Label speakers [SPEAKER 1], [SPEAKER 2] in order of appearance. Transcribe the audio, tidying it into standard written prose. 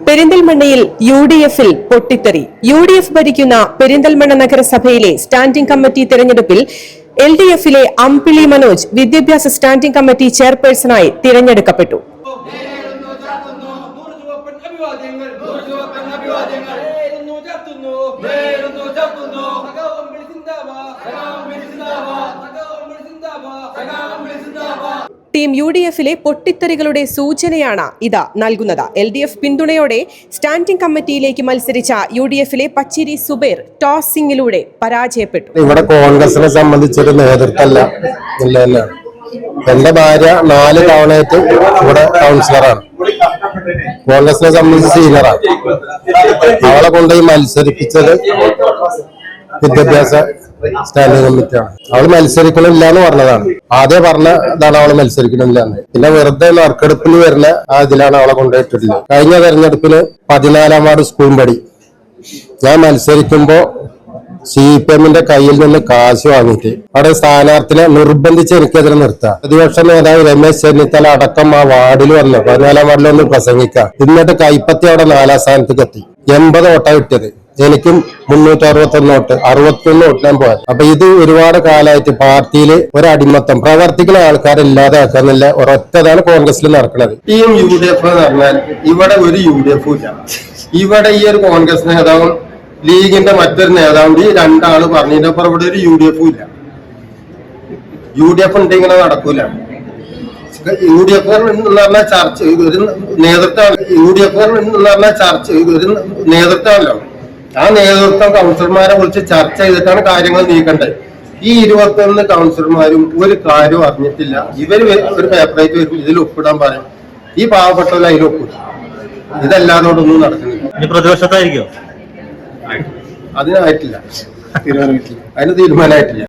[SPEAKER 1] പെരിന്തൽമണ്ണയിൽ UDF-ൽ പൊട്ടിത്തെറി. UDF ഭരിക്കുന്ന പെരിന്തൽമണ്ണ നഗരസഭയിലെ സ്റ്റാൻഡിംഗ് കമ്മിറ്റി തെരഞ്ഞെടുപ്പിൽ LDF-ലെ അമ്പിളി മനോജ് വിദ്യാഭ്യാസ സ്റ്റാൻഡിംഗ് കമ്മിറ്റി ചെയർപേഴ്സണായി തിരഞ്ഞെടുക്കപ്പെട്ടു. ടീം UDF-ലെ പൊട്ടിത്തെറികളുടെ സൂചനയാണ് ഇത് നൽകുന്നത്. LDF പിന്തുണയോടെ സ്റ്റാൻഡിംഗ് കമ്മിറ്റിയിലേക്ക് മത്സരിച്ച UDF-ലെ പച്ചിരി സുബൈർ ടോസിംഗിലൂടെ പരാജയപ്പെട്ടു.
[SPEAKER 2] ഇവിടെ കോൺഗ്രസിനെ സംബന്ധിച്ചൊരു നേതൃത്വമല്ല. എന്റെ ഭാര്യ 4 തവണയായിട്ട് ഇവിടെ കൗൺസിലറാണ്. കോൺഗ്രസിനെ സംബന്ധിച്ച് സീനിയറാണ്. അവളെ കൊണ്ടുപോയി മത്സരിപ്പിച്ചത് വിദ്യാഭ്യാസ സ്റ്റാൻഡിംഗ് കമ്മിറ്റിയാണ്. അവള് മത്സരിക്കണില്ല എന്ന് പറഞ്ഞതാണ്. ആദ്യം പറഞ്ഞ ഇതാണ് അവള് മത്സരിക്കണില്ല എന്ന്. പിന്നെ വെറുതെ നറുക്കെടുപ്പിന് വരുന്ന ഇതിലാണ് അവളെ കൊണ്ടുപോയിട്ടുള്ളത്. കഴിഞ്ഞ തെരഞ്ഞെടുപ്പിന് 14-ാം വാർഡ് സ്കൂൾ പടി ഞാൻ മത്സരിക്കുമ്പോ CPM-ന്റെ കയ്യിൽ നിന്ന് കാശ് വാങ്ങിയിട്ട് അവിടെ സ്ഥാനാർത്ഥിനെ നിർബന്ധിച്ച് എനിക്കെതിരെ നിർത്താം. പ്രതിപക്ഷ നേതാവ് രമേശ് ചെന്നിത്തല അടക്കം ആ വാർഡിൽ വന്നു 14-ാം വാർഡിലൊന്ന് പ്രസംഗിക്കാം. എന്നിട്ട് കൈപ്പത്തി അവിടെ 4-ാം സ്ഥാനത്ത് എത്തി. 80 വോട്ടാ കിട്ടിയത്. എനിക്കും 361 വോട്ട്, 61 വോട്ട് ഞാൻ പോയത്. അപ്പൊ ഇത് ഒരുപാട് കാലമായിട്ട് പാർട്ടിയിൽ ഒരടിമത്തം പ്രവർത്തിക്കുന്ന ആൾക്കാരില്ലാതെ ആക്കാന്നില്ല ഒരൊറ്റതാണ് കോൺഗ്രസിൽ നടക്കുന്നത്. ടീം UDF എന്ന് പറഞ്ഞാൽ ഇവിടെ ഒരു UDF ഇല്ല. ഇവിടെ ഈ ഒരു കോൺഗ്രസ് നേതാവും ലീഗിന്റെ മറ്റൊരു നേതാവും ഈ രണ്ടാള് പറഞ്ഞതിനപ്പുറം ഇവിടെ ഒരു UDF ഇല്ല. UDF ഉണ്ടെങ്കിൽ നടക്കൂല. UDF എന്ന് പറഞ്ഞാൽ ചർച്ച ഒരു നേതൃത്വം. UDF എന്ന് പറഞ്ഞാൽ ചർച്ച ഒരു നേതൃത്വമല്ലോ. ആ നേതൃത്വം കൗൺസിലർമാരെ വിളിച്ച് ചർച്ച ചെയ്തിട്ടാണ് കാര്യങ്ങൾ നീക്കേണ്ടത്. ഈ 21 കൗൺസിലർമാരും ഒരു കാര്യവും അറിഞ്ഞിട്ടില്ല. ഇവര് ഒരു പേപ്പറായിട്ട് വരും, ഇതിൽ ഒപ്പിടാൻ പറയും. ഈ പാവപ്പെട്ടവർ അതിൽ ഒപ്പിടും. ഇതല്ലാതോടൊന്നും നടക്കുന്നില്ല.
[SPEAKER 3] പ്രതിപക്ഷത്തായിരിക്കും
[SPEAKER 2] അതിനായിട്ടില്ല, അതിന് തീരുമാനമായിട്ടില്ല.